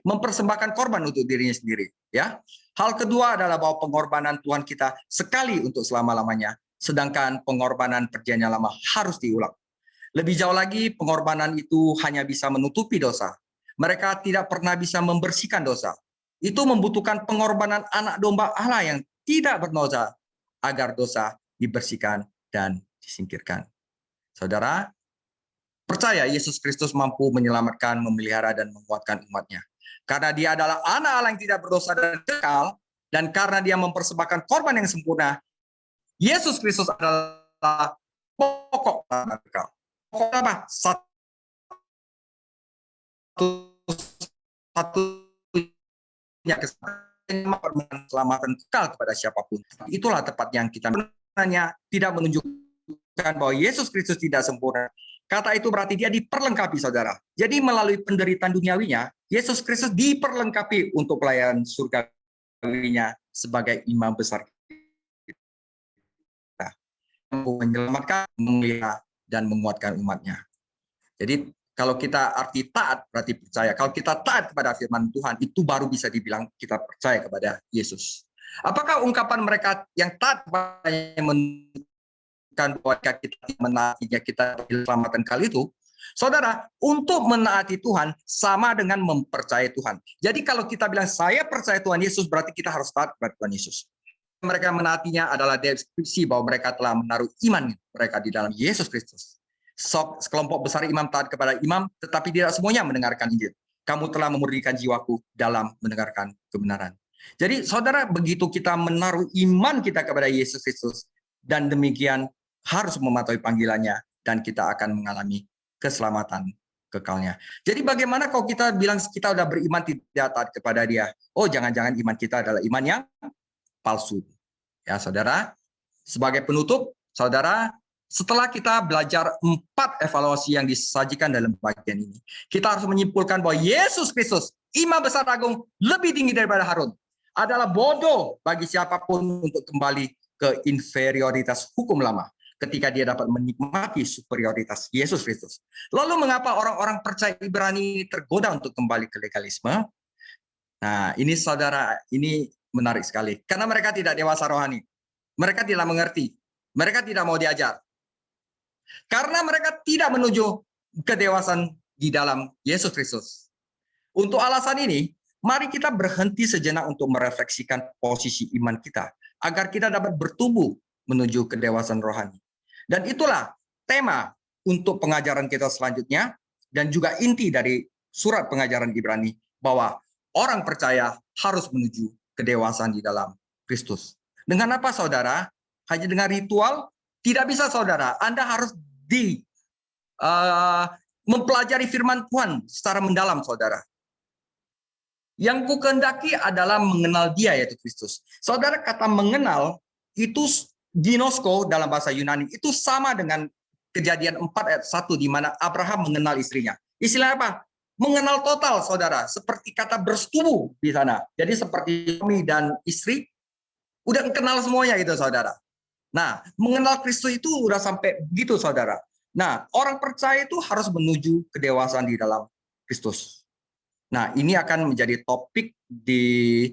Mempersembahkan korban untuk dirinya sendiri. Ya. Hal kedua adalah bahwa pengorbanan Tuhan kita sekali untuk selama-lamanya, sedangkan pengorbanan perjanjian lama harus diulang. Lebih jauh lagi, pengorbanan itu hanya bisa menutupi dosa. Mereka tidak pernah bisa membersihkan dosa. Itu membutuhkan pengorbanan anak domba Allah yang tidak berdosa, agar dosa dibersihkan dan disingkirkan. Saudara, percaya Yesus Kristus mampu menyelamatkan, memelihara, dan menguatkan umatnya. Karena dia adalah anak Allah yang tidak berdosa dan kekal, dan karena dia mempersembahkan korban yang sempurna, Yesus Kristus adalah pokok dan kekal. Pokok apa? Satu-satunya keselamatan kekal kepada siapapun. Itulah tepat yang kita sebenarnya tidak menunjukkan bahwa Yesus Kristus tidak sempurna. Kata itu berarti dia diperlengkapi, saudara. Jadi melalui penderitaan duniawinya, Yesus Kristus diperlengkapi untuk pelayanan surgawinya sebagai imam besar kita, menyelamatkan, memelihara, dan menguatkan umatnya. Jadi kalau kita arti taat berarti percaya. Kalau kita taat kepada firman Tuhan, itu baru bisa dibilang kita percaya kepada Yesus. Apakah ungkapan mereka yang taat bahwa kita menaatinya, kita keselamatan kali itu, saudara, untuk menaati Tuhan sama dengan mempercayai Tuhan. Jadi kalau kita bilang saya percaya Tuhan Yesus, berarti kita harus taat kepada Tuhan Yesus. Mereka menaatinya adalah deskripsi bahwa mereka telah menaruh iman mereka di dalam Yesus Kristus. Sekelompok besar imam taat kepada imam, tetapi tidak semuanya mendengarkan Injil. Kamu telah memurnikan jiwaku dalam mendengarkan kebenaran. Jadi saudara, begitu kita menaruh iman kita kepada Yesus Kristus, dan demikian harus mematuhi panggilannya, dan kita akan mengalami keselamatan kekalnya. Jadi bagaimana kalau kita bilang kita sudah beriman tidak taat kepada dia? Oh, jangan-jangan iman kita adalah iman yang palsu. Ya, saudara. Sebagai penutup, saudara, setelah kita belajar 4 evaluasi yang disajikan dalam bagian ini, kita harus menyimpulkan bahwa Yesus Kristus, imam besar agung lebih tinggi daripada Harun, adalah bodoh bagi siapapun untuk kembali ke inferioritas hukum lama ketika dia dapat menikmati superioritas Yesus Kristus. Lalu mengapa orang-orang percaya Ibrani tergoda untuk kembali ke legalisme? Nah, ini saudara, ini menarik sekali. Karena mereka tidak dewasa rohani. Mereka tidak mengerti. Mereka tidak mau diajar. Karena mereka tidak menuju kedewasaan di dalam Yesus Kristus. Untuk alasan ini, mari kita berhenti sejenak untuk merefleksikan posisi iman kita, agar kita dapat bertumbuh menuju kedewasaan rohani. Dan itulah tema untuk pengajaran kita selanjutnya, dan juga inti dari surat pengajaran Ibrani bahwa orang percaya harus menuju kedewasaan di dalam Kristus. Dengan apa, saudara? Hanya dengan ritual? Tidak bisa, saudara. Anda harus mempelajari firman Tuhan secara mendalam, saudara. Yang kukendaki adalah mengenal Dia, yaitu Kristus. Saudara, kata mengenal itu ginosko dalam bahasa Yunani itu sama dengan Kejadian 4 ayat 1 di mana Abraham mengenal istrinya. Istilah apa? Mengenal total, saudara. Seperti kata bersetubuh di sana. Jadi seperti suami dan istri udah kenal semuanya itu, saudara. Nah, mengenal Kristus itu udah sampai begitu, saudara. Nah, orang percaya itu harus menuju kedewasaan di dalam Kristus. Nah, ini akan menjadi topik di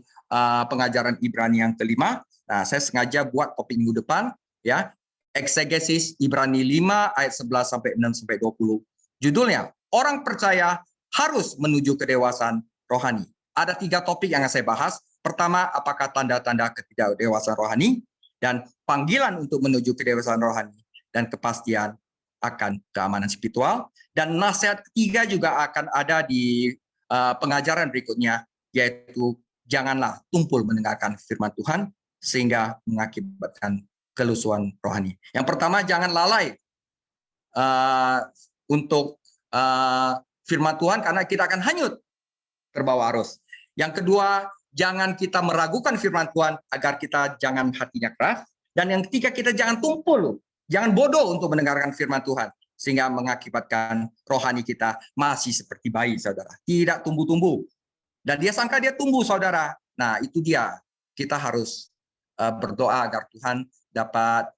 pengajaran Ibrani yang kelima. Nah, saya sengaja buat topik minggu depan, ya. Eksegesis Ibrani 5 ayat 11 sampai 6 sampai 20. Judulnya, orang percaya harus menuju kedewasaan rohani. Ada 3 topik yang saya bahas. Pertama, apakah tanda-tanda ketidakdewasaan rohani, dan panggilan untuk menuju kedewasaan rohani, dan kepastian akan keamanan spiritual. Dan nasihat ketiga juga akan ada di pengajaran berikutnya, yaitu janganlah tumpul mendengarkan firman Tuhan sehingga mengakibatkan kelusuan rohani. Yang pertama, jangan lalai untuk firman Tuhan karena kita akan hanyut terbawa arus. Yang kedua, jangan kita meragukan firman Tuhan agar kita jangan hatinya keras. Dan yang ketiga, kita jangan tumpul, jangan bodoh untuk mendengarkan firman Tuhan sehingga mengakibatkan rohani kita masih seperti bayi, saudara. Tidak tumbuh-tumbuh. Dan dia sangka dia tumbuh, saudara. Nah, itu dia. Kita harus berdoa agar Tuhan dapat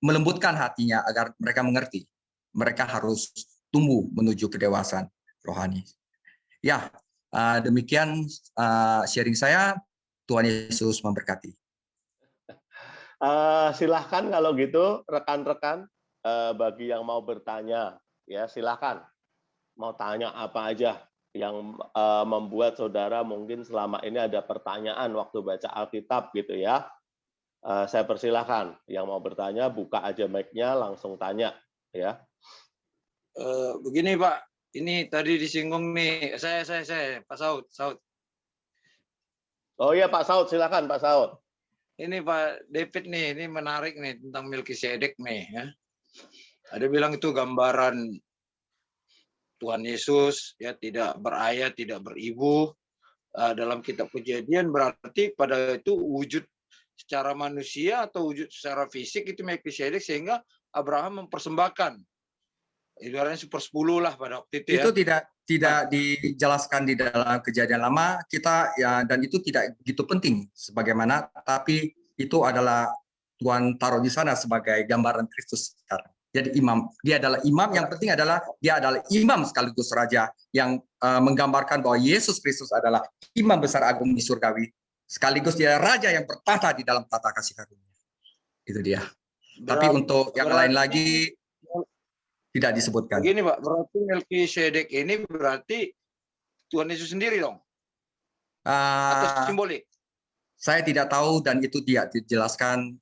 melembutkan hatinya agar mereka mengerti. Mereka harus tumbuh menuju kedewasaan rohani. Ya, demikian sharing saya. Tuhan Yesus memberkati. Silahkan kalau gitu rekan-rekan, bagi yang mau bertanya, ya silahkan mau tanya apa aja yang membuat saudara mungkin selama ini ada pertanyaan waktu baca Alkitab gitu ya. Saya persilahkan yang mau bertanya, buka aja mic-nya langsung tanya ya. Begini Pak, ini tadi disinggung nih, saya Pak Saud. Oh iya Pak Saud, silakan Pak Saud. Ini Pak David nih, ini menarik nih tentang Melkisedek nih ya. Ada bilang itu gambaran Tuhan Yesus ya, tidak berayah, tidak beribu. Dalam kitab Kejadian berarti pada itu wujud secara manusia atau wujud secara fisik itu Melkisedek sehingga Abraham mempersembahkan. Ibaratnya 1/10 lah pada waktu itu ya. Itu tidak dijelaskan di dalam Kejadian Lama kita ya, dan itu tidak begitu penting sebagaimana, tapi itu adalah Tuhan taruh di sana sebagai gambaran Kristus sekarang. Jadi imam, dia adalah imam, yang penting adalah dia adalah imam sekaligus raja yang menggambarkan bahwa Yesus Kristus adalah imam besar agung di surgawi, sekaligus dia raja yang bertata di dalam tata kasih karunia. Itu dia. Tapi untuk yang lain lagi tidak disebutkan. Begini Pak, berarti Melkisedek ini berarti Tuhan Yesus sendiri dong? Atau simbolik? Saya tidak tahu dan itu tidak dijelaskan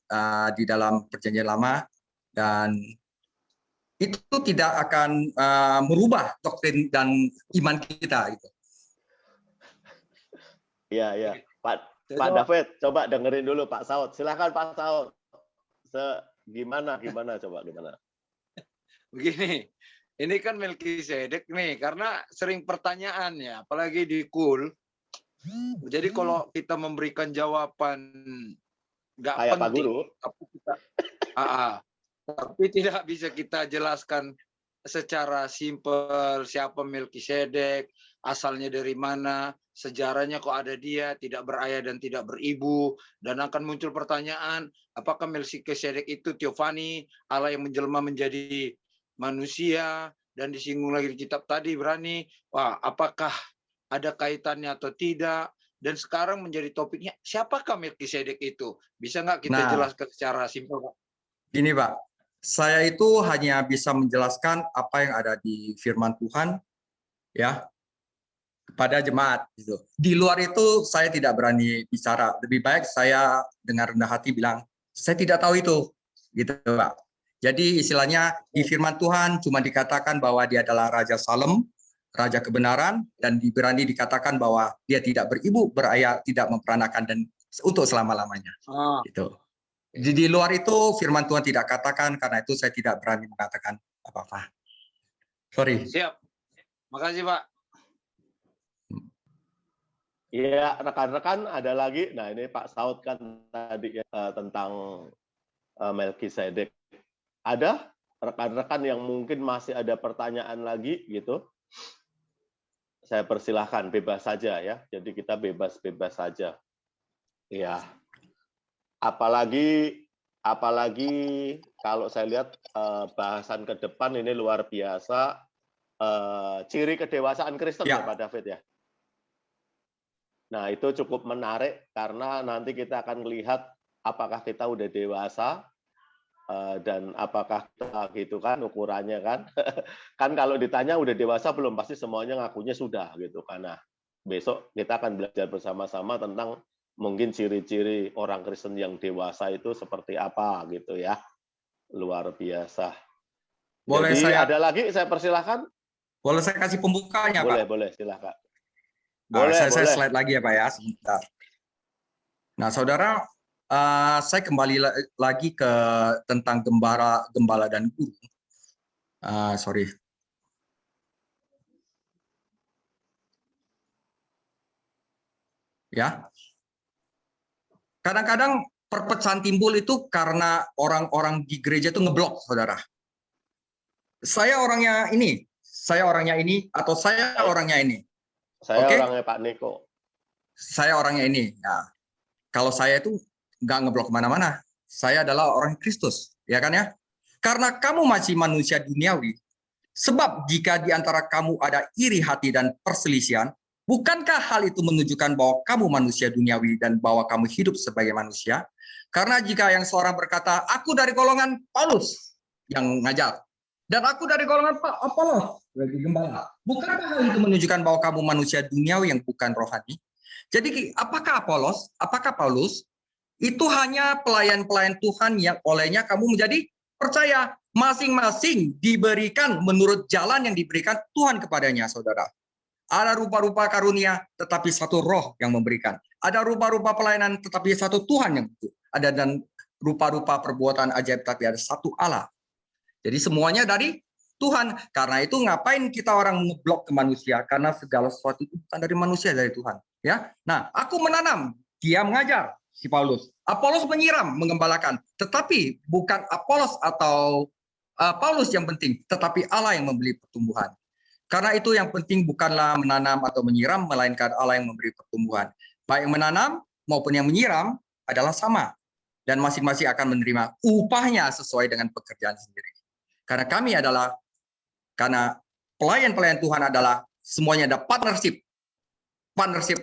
di dalam Perjanjian Lama, dan itu tidak akan merubah doktrin dan iman kita. Gitu. Iya. Pak David, coba dengerin dulu Pak Saud. Silakan Pak Saud. Gimana coba gimana? Begini, ini kan Melkisedek nih, karena sering pertanyaan ya, apalagi di KUL. Jadi kalau kita memberikan jawaban nggak kayak penting, Pak Guru, tapi tidak bisa kita jelaskan secara simpel siapa Melkisedek, asalnya dari mana, sejarahnya kok ada dia, tidak berayah dan tidak beribu, dan akan muncul pertanyaan, apakah Melkisedek itu Teofani, Allah yang menjelma menjadi manusia, dan disinggung lagi di kitab tadi Ibrani, wah apakah ada kaitannya atau tidak, dan sekarang menjadi topiknya siapakah Melkisedek itu, bisa nggak kita jelaskan secara simpel Pak? Gini Pak, saya itu hanya bisa menjelaskan apa yang ada di firman Tuhan ya kepada jemaat gitu. Di luar itu saya tidak berani bicara. Lebih baik saya dengan rendah hati bilang saya tidak tahu itu gitu Pak. Jadi istilahnya di firman Tuhan cuma dikatakan bahwa dia adalah Raja Salem, Raja kebenaran, dan berani dikatakan bahwa dia tidak beribu, berayah, tidak memperanakan, dan untuk selama-lamanya. Gitu. Di luar itu firman Tuhan tidak katakan, karena itu saya tidak berani mengatakan apa-apa. Sorry. Siap. Makasih, Pak. Iya, rekan-rekan ada lagi. Nah, ini Pak Saud kan tadi ya, tentang Melkisedek. Ada rekan-rekan yang mungkin masih ada pertanyaan lagi gitu? Saya persilahkan, bebas saja ya. Jadi kita bebas-bebas saja. Ya. Apalagi kalau saya lihat bahasan ke depan ini luar biasa. Ciri kedewasaan Kristen ya Pak David ya. Nah, itu cukup menarik karena nanti kita akan melihat apakah kita udah dewasa dan apakah kita gitu kan ukurannya kan. Kan kalau ditanya udah dewasa belum, pasti semuanya ngakunya sudah gitu. Karena besok kita akan belajar bersama-sama tentang mungkin ciri-ciri orang Kristen yang dewasa itu seperti apa gitu ya. Luar biasa. Boleh Jadi saya ada lagi, saya persilahkan. Boleh saya kasih pembukanya, boleh, Pak? Boleh, silakan. Saya slide lagi ya, Pak ya, sebentar. Nah, saudara, saya kembali lagi ke tentang gembala dan guru. Sorry. Ya. Kadang-kadang perpecahan timbul itu karena orang-orang di gereja itu ngeblok, saudara. Saya orangnya ini, atau saya orangnya ini. Saya Oke? orangnya Pak Niko. Saya orangnya ini. Nah, kalau saya itu nggak ngeblok kemana-mana. Saya adalah orang Kristus, ya kan ya? Karena kamu masih manusia duniawi. Sebab jika di antara kamu ada iri hati dan perselisihan, bukankah hal itu menunjukkan bahwa kamu manusia duniawi dan bahwa kamu hidup sebagai manusia? Karena jika yang seorang berkata, aku dari golongan Paulus yang ngajar, dan aku dari golongan Apolos sebagai gembala, bukankah hal itu menunjukkan bahwa kamu manusia duniawi yang bukan rohani? Jadi apakah Paulus itu hanya pelayan-pelayan Tuhan yang olehnya kamu menjadi percaya? Masing-masing diberikan menurut jalan yang diberikan Tuhan kepadanya, saudara. Ada rupa-rupa karunia, tetapi satu roh yang memberikan. Ada rupa-rupa pelayanan, tetapi satu Tuhan yang itu. Ada dan rupa-rupa perbuatan ajaib, tapi ada satu Allah. Jadi semuanya dari Tuhan. Karena itu ngapain kita orang ngeblok ke manusia? Karena segala sesuatu itu bukan dari manusia, dari Tuhan. Ya. Nah, aku menanam, dia mengajar, si Paulus. Apolos menyiram, mengembalakan. Tetapi bukan Apolos atau Paulus yang penting, tetapi Allah yang memberi pertumbuhan. Karena itu yang penting bukanlah menanam atau menyiram, melainkan Allah yang memberi pertumbuhan. Baik yang menanam maupun yang menyiram adalah sama. Dan masing-masing akan menerima upahnya sesuai dengan pekerjaan sendiri. Karena karena pelayan-pelayan Tuhan adalah semuanya ada partnership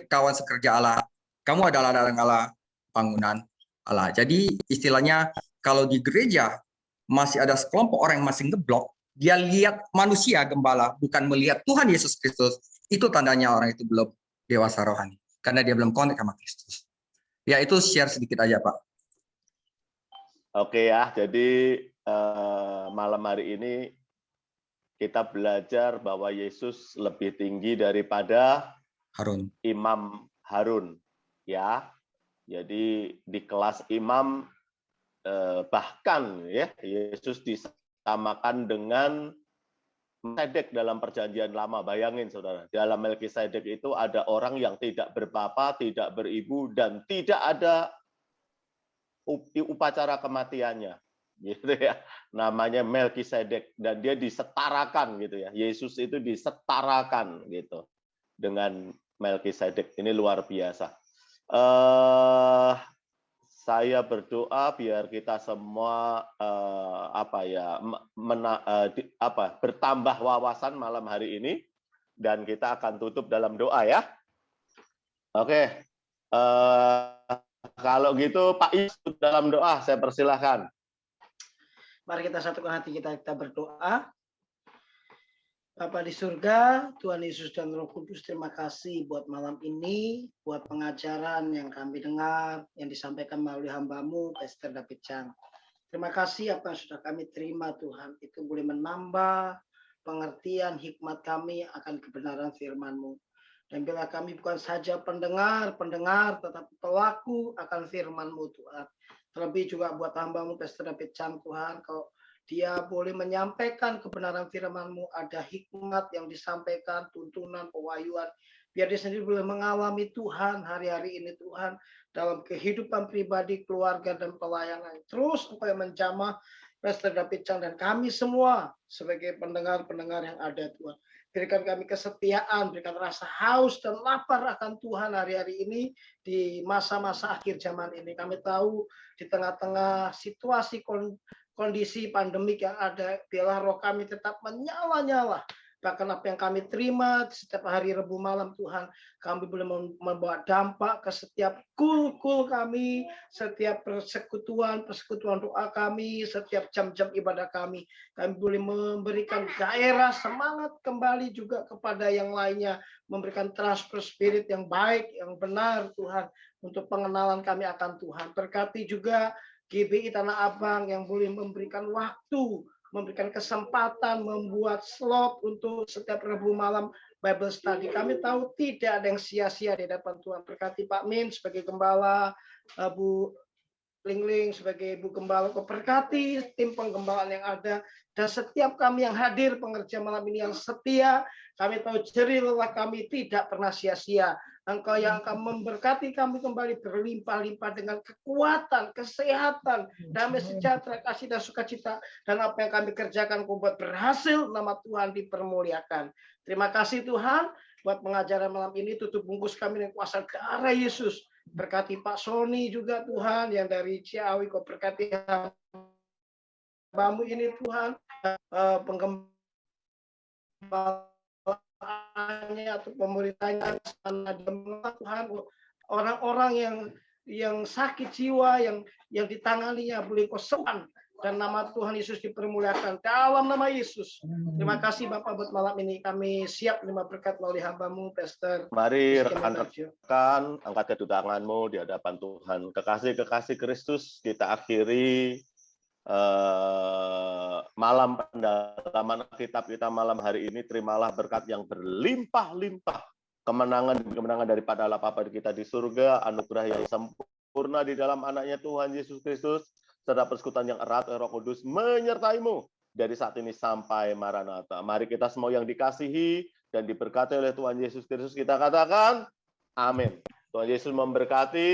kawan sekerja Allah. Kamu adalah ladang Allah, bangunan Allah. Jadi istilahnya kalau di gereja masih ada sekelompok orang yang masih ngeblok, dia lihat manusia gembala, bukan melihat Tuhan Yesus Kristus, itu tandanya orang itu belum dewasa rohani. Karena dia belum kontak sama Kristus. Ya, itu share sedikit aja, Pak. Oke ya, jadi malam hari ini kita belajar bahwa Yesus lebih tinggi daripada Imam Harun. Ya, jadi di kelas imam bahkan ya Yesus disamakan dengan Melkisedek dalam perjanjian lama. Bayangin saudara, dalam Melkisedek itu ada orang yang tidak berbapa, tidak beribu, dan tidak ada upacara kematiannya, gitu ya. Namanya Melkisedek, dan dia disetarakan gitu ya. Yesus itu disetarakan gitu dengan Melkisedek. Ini luar biasa. Saya berdoa biar kita semua bertambah wawasan malam hari ini, dan kita akan tutup dalam doa ya. Oke, kalau gitu Pak Isu dalam doa, saya persilahkan. Mari kita satukan hati kita berdoa. Bapa di surga, Tuhan Yesus dan Roh Kudus, terima kasih buat malam ini, buat pengajaran yang kami dengar, yang disampaikan melalui hamba-Mu, Pastor David Chang. Terima kasih apa yang sudah kami terima Tuhan. Itu boleh menambah pengertian hikmat kami akan kebenaran firman-Mu. Dan bila kami bukan saja pendengar, tetapi pelaku akan firman-Mu Tuhan. Terlebih juga buat hamba-Mu Pastor David Chang Tuhan, kalau dia boleh menyampaikan kebenaran firman-Mu, ada hikmat yang disampaikan, tuntunan, pewahyuan, biar dia sendiri boleh mengalami Tuhan hari-hari ini Tuhan, dalam kehidupan pribadi, keluarga, dan pelayanan. Terus supaya menjamah Pastor David Chang dan kami semua sebagai pendengar-pendengar yang ada Tuhan. Berikan kami kesetiaan, berikan rasa haus dan lapar akan Tuhan hari-hari ini di masa-masa akhir zaman ini. Kami tahu di tengah-tengah situasi kondisi pandemik yang ada, biarlah roh kami tetap menyala-nyala. Bahkan apa yang kami terima setiap hari Rebu malam Tuhan, kami boleh membawa dampak ke setiap kul kami, setiap persekutuan doa kami, setiap jam-jam ibadah kami. Kami boleh memberikan gairah, semangat kembali juga kepada yang lainnya, memberikan transfer spirit yang baik, yang benar Tuhan, untuk pengenalan kami akan Tuhan. Berkati juga GBI Tanah Abang yang boleh memberikan waktu, memberikan kesempatan, membuat slot untuk setiap Rabu malam Bible Study. Kami tahu tidak ada yang sia-sia di hadapan Tuhan. Berkati Pak Min sebagai gembala, Bu Lingling sebagai Ibu Gembala, kau berkati tim penggembalaan yang ada, dan setiap kami yang hadir pengerja malam ini yang setia, kami tahu jerih lelah kami tidak pernah sia-sia. Engkau yang akan memberkati kami kembali berlimpah-limpah dengan kekuatan, kesehatan, damai sejahtera, kasih dan sukacita, dan apa yang kami kerjakan kau buat berhasil, nama Tuhan dipermuliakan. Terima kasih Tuhan buat pengajaran malam ini, tutup bungkus kami dengan kuasa darah Yesus. Berkati Pak Sony juga Tuhan yang dari Ciawi, kau berkati hambamu ini Tuhan, penggembalaannya atau pemerintahnya Tuhan, orang-orang yang sakit jiwa yang ditanganinya boleh kau sembuhkan dan nama Tuhan Yesus dipermuliakan dalam nama Yesus. Terima kasih Bapak buat malam ini, kami siap menerima berkat melalui hamba-Mu Pastor. Mari rekan-rekan angkat kedua tanganmu di hadapan Tuhan. Kekasih-kekasih Kristus, kita akhiri malam pendalaman kitab kita malam hari ini. Terimalah berkat yang berlimpah-limpah, kemenangan daripada Allah Bapa kita di surga, anugerah yang sempurna di dalam anaknya Tuhan Yesus Kristus, serta persekutuan yang erat Roh Kudus menyertaimu dari saat ini sampai Maranatha. Mari kita semua yang dikasihi dan diberkati oleh Tuhan Yesus Kristus, kita katakan amin. Tuhan Yesus memberkati.